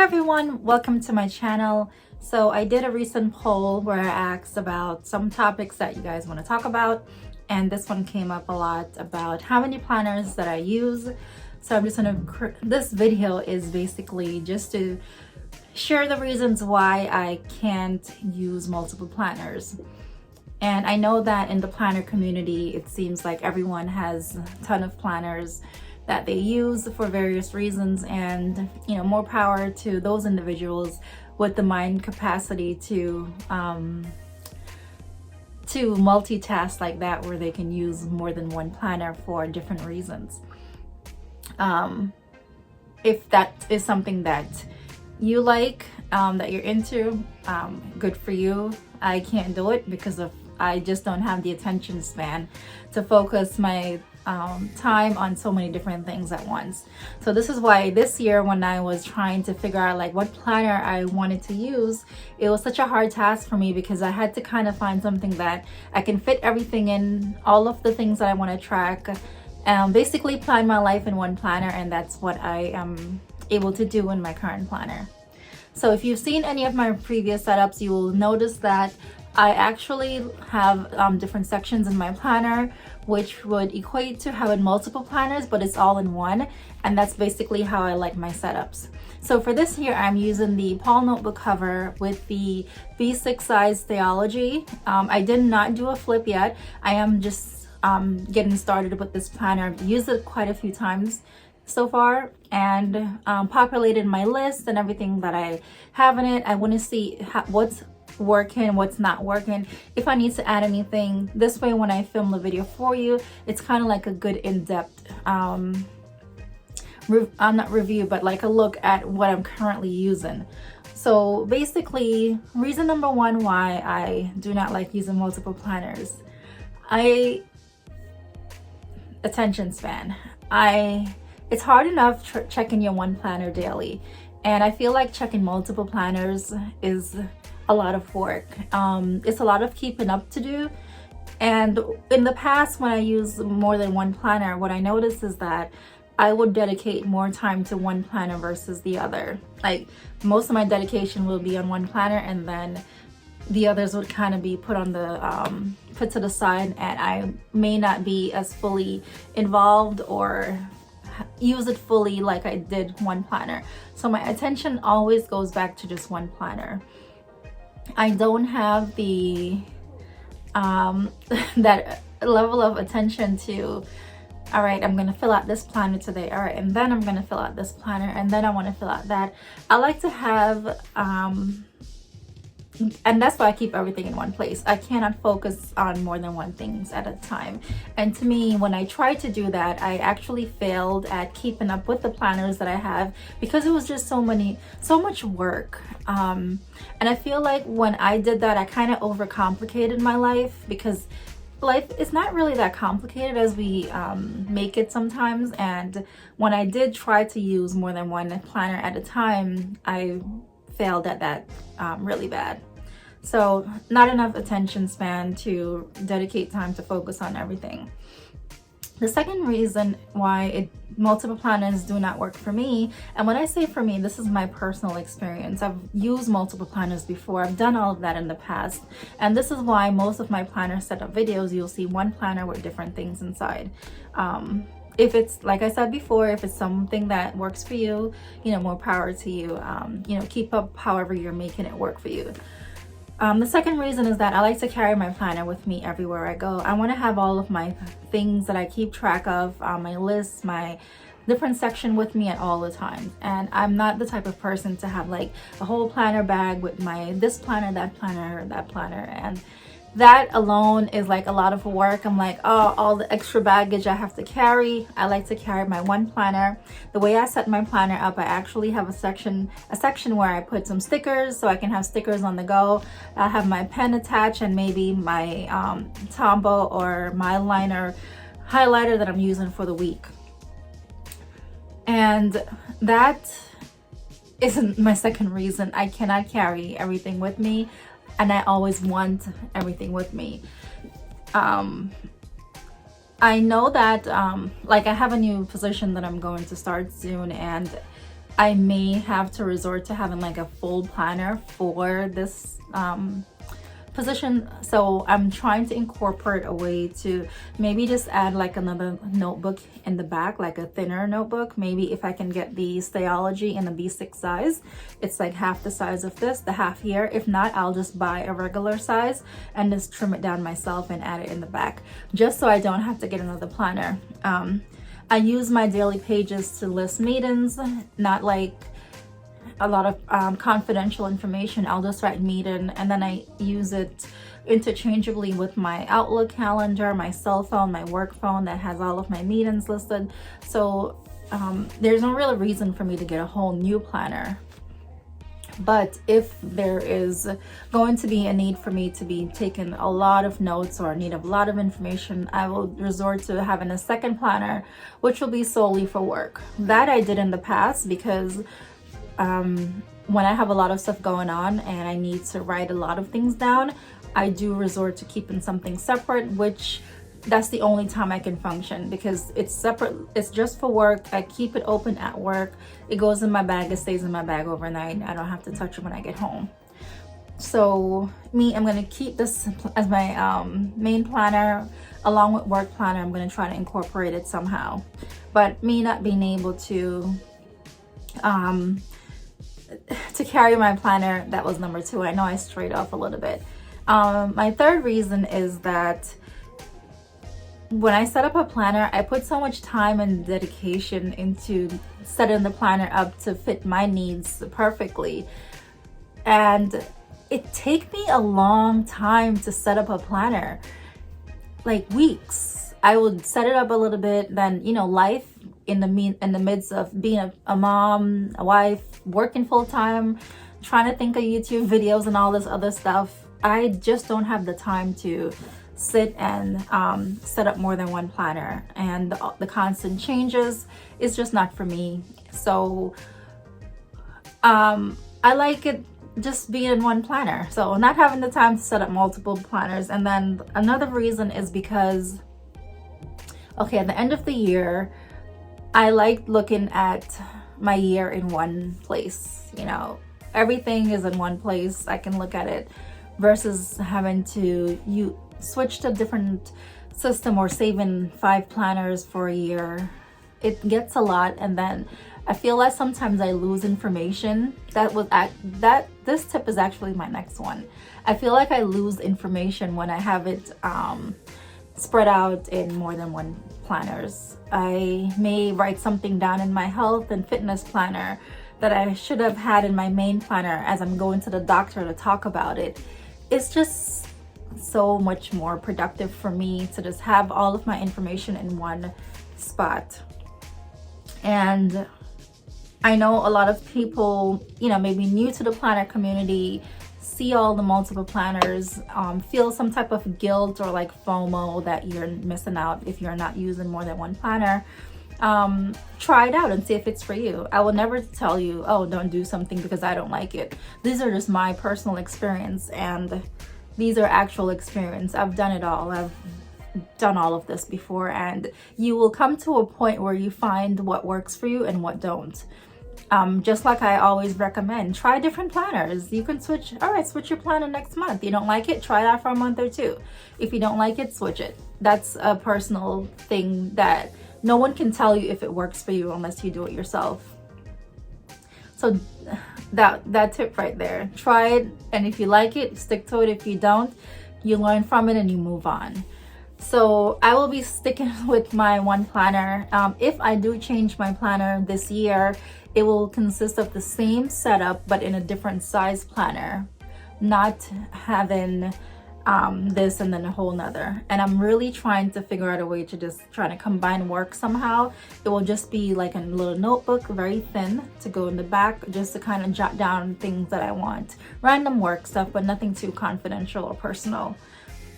everyone, welcome to my channel. So I did a recent poll where I asked about some topics that you guys want to talk about, and this one came up a lot about how many planners that I use. So I'm just gonna, this video is basically just to share the reasons why I can't use multiple planners. And I know that in the planner community, it seems like everyone has a ton of planners that they use for various reasons, and more power to those individuals with the mind capacity to multitask like that, where they can use more than one planner for different reasons. If that is something that you like, that you're into, good for you. I can't do it because I just don't have the attention span to focus my time on so many different things at once. So this is why this year, when I was trying to figure out like what planner I wanted to use, it was such a hard task for me because I had to kind of find something that I can fit everything in, all of the things that I want to track, basically plan my life in one planner, and that's what I am able to do in my current planner. So if you've seen any of my previous setups, you will notice that I actually have different sections in my planner, which would equate to having multiple planners, but it's all in one. And that's basically how I like my setups. So for this here, I'm using the Paul notebook cover with the B6 size Theology. I did not do a flip yet. I am just getting started with this planner. I've used it quite a few times so far, and populated my list and everything that I have in it. I want to see what's working, what's not working, if I need to add anything. This way, when I film the video for you, it's kind of like a good in-depth not review, but like a look at what I'm currently using. So basically, reason number one why I do not like using multiple planners, attention span. It's hard enough checking your one planner daily, and I feel like checking multiple planners is a lot of work. It's a lot of keeping up to do. And in the past, when I use more than one planner, what I noticed is that I would dedicate more time to one planner versus the other. Like, most of my dedication will be on one planner, and then the others would kind of be put on the put to the side, and I may not be as fully involved or use it fully like I did one planner. So my attention always goes back to just one planner. I don't have the that level of attention to, all right, I'm gonna fill out this planner today, all right, and then I'm gonna fill out this planner, and then I want to fill out that. I like to have and that's why I keep everything in one place. I cannot focus on more than one things at a time. And to me, when I tried to do that, I actually failed at keeping up with the planners that I have, because it was just so much work. And I feel like when I did that, I kind of overcomplicated my life, because life is not really that complicated as we make it sometimes. And when I did try to use more than one planner at a time, I failed at that really bad. So not enough attention span to dedicate time to focus on everything. The second reason why multiple planners do not work for me, and when I say for me, this is my personal experience. I've used multiple planners before. I've done all of that in the past. And this is why most of my planner setup videos, you'll see one planner with different things inside. If it's, like I said before, if it's something that works for you, more power to you. Keep up however you're making it work for you. The second reason is that I like to carry my planner with me everywhere I go. I want to have all of my things that I keep track of, my lists, my different section with me at all the time. And I'm not the type of person to have like a whole planner bag with my this planner, that planner, and that alone is like a lot of work. I'm like, oh, all the extra baggage I have to carry. I like to carry my one planner. The way I set my planner up, I actually have a section where I put some stickers, so I can have stickers on the go. I have my pen attached, and maybe my Tombow or my liner highlighter that I'm using for the week. And that isn't my second reason. I cannot carry everything with me, and I always want everything with me. I know that like I have a new position that I'm going to start soon, and I may have to resort to having like a full planner for this position. So I'm trying to incorporate a way to maybe just add like another notebook in the back, like a thinner notebook. Maybe if I can get the Stayology in the B6 size, it's like half the size of this, the half here. If not, I'll just buy a regular size and just trim it down myself and add it in the back, just so I don't have to get another planner. I use my daily pages to list meetings, not like a lot of confidential information. I'll just write meeting, and then I use it interchangeably with my Outlook calendar, my cell phone, my work phone that has all of my meetings listed. So there's no real reason for me to get a whole new planner. But if there is going to be a need for me to be taking a lot of notes or need a lot of information, I will resort to having a second planner, which will be solely for work. That I did in the past because when I have a lot of stuff going on and I need to write a lot of things down, I do resort to keeping something separate, which that's the only time I can function, because it's separate. It's just for work. I keep it open at work. It goes in my bag. It stays in my bag overnight. I don't have to touch it when I get home. So I'm going to keep this as my main planner along with work planner. I'm going to try to incorporate it somehow. But me not being able to carry my planner, that was number 2. I know I strayed off a little bit. My third reason is that when I set up a planner, I put so much time and dedication into setting the planner up to fit my needs perfectly. And it takes me a long time to set up a planner, like weeks. I would set it up a little bit, then, life in the midst of being a mom, a wife, working full time, trying to think of YouTube videos and all this other stuff. I just don't have the time to sit and set up more than one planner, and the constant changes is just not for me. So I like it just being in one planner, so not having the time to set up multiple planners. And then another reason is because, at the end of the year, I like looking at my year in one place. Everything is in one place. I can look at it versus having to switch to a different system or saving 5 planners for a year. It gets a lot, and then I feel like sometimes I lose information. This tip is actually my next one. I feel like I lose information when I have it spread out in more than one planners. I may write something down in my health and fitness planner that I should have had in my main planner as I'm going to the doctor to talk about it. It's just so much more productive for me to just have all of my information in one spot. And I know a lot of people, maybe new to the planner community, see all the multiple planners, feel some type of guilt or like FOMO that you're missing out if you're not using more than one planner. Try it out and see if it's for you. I will never tell you, oh, don't do something because I don't like it. These are just my personal experience, and these are actual experience. I've done it all. I've done all of this before, and you will come to a point where you find what works for you and what don't. Just like I always recommend, try different planners. You can switch your planner next month. You don't like it, try that for a month or 2. If you don't like it, switch it. That's a personal thing that no one can tell you if it works for you unless you do it yourself. So that tip right there, try it, and if you like it, stick to it. If you don't, you learn from it and you move on. So I will be sticking with my one planner. If I do change my planner this year, it will consist of the same setup but in a different size planner, not having this and then a whole nother. And I'm really trying to figure out a way to just try to combine work somehow. It will just be like a little notebook, very thin, to go in the back, just to kind of jot down things that I want, random work stuff, but nothing too confidential or personal.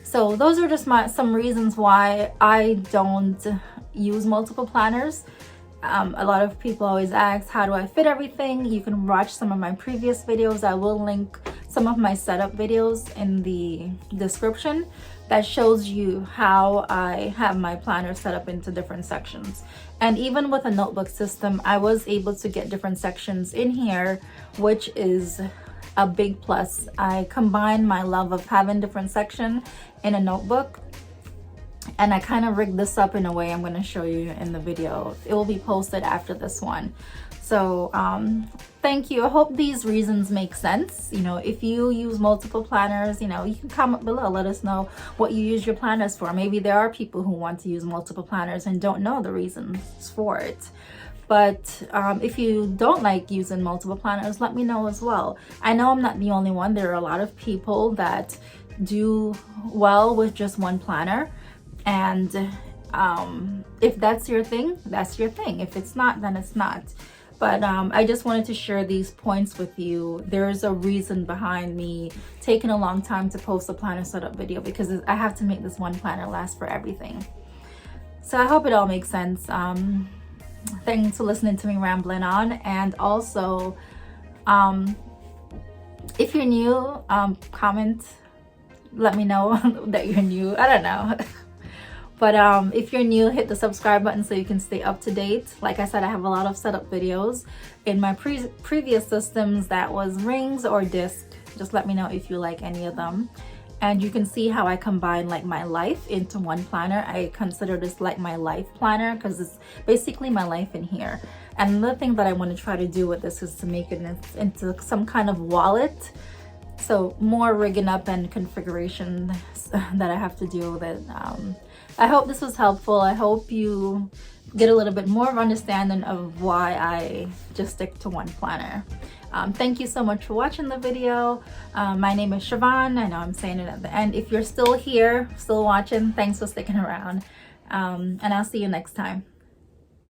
So those are just some reasons why I don't use multiple planners. A lot of people always ask, how do I fit everything? You can watch some of my previous videos. I will link some of my setup videos in the description. that shows you how I have my planner set up into different sections. And even with a notebook system, I was able to get different sections in here, which is a big plus. I combine my love of having different section in a notebook, and I kind of rigged this up in a way I'm going to show you in the video. It will be posted after this one. So thank you. I hope these reasons make sense. You know, if you use multiple planners, you know, you can comment below, let us know what you use your planners for. Maybe there are people who want to use multiple planners and don't know the reasons for it. But if you don't like using multiple planners, let me know as well. I know I'm not the only one. There are a lot of people that do well with just one planner. And if that's your thing, that's your thing. If it's not, then it's not. But I just wanted to share these points with you. There's a reason behind me taking a long time to post a planner setup video, because I have to make this one planner last for everything. So I hope it all makes sense. Thanks for listening to me rambling on. And also, if you're new, comment, let me know that you're new. I don't know. But if you're new, hit the subscribe button so you can stay up to date. Like I said, I have a lot of setup videos in my previous systems that was rings or disc. Just let me know if you like any of them. And you can see how I combine like my life into one planner. I consider this like my life planner because it's basically my life in here. And another thing that I want to try to do with this is to make it into some kind of wallet. So more rigging up and configuration that I have to deal with it. I hope this was helpful. I hope you get a little bit more of understanding of why I just stick to one planner. Thank you so much for watching the video. My name is Siobhan. I know I'm saying it at the end. If you're still here, still watching, thanks for sticking around. And I'll see you next time.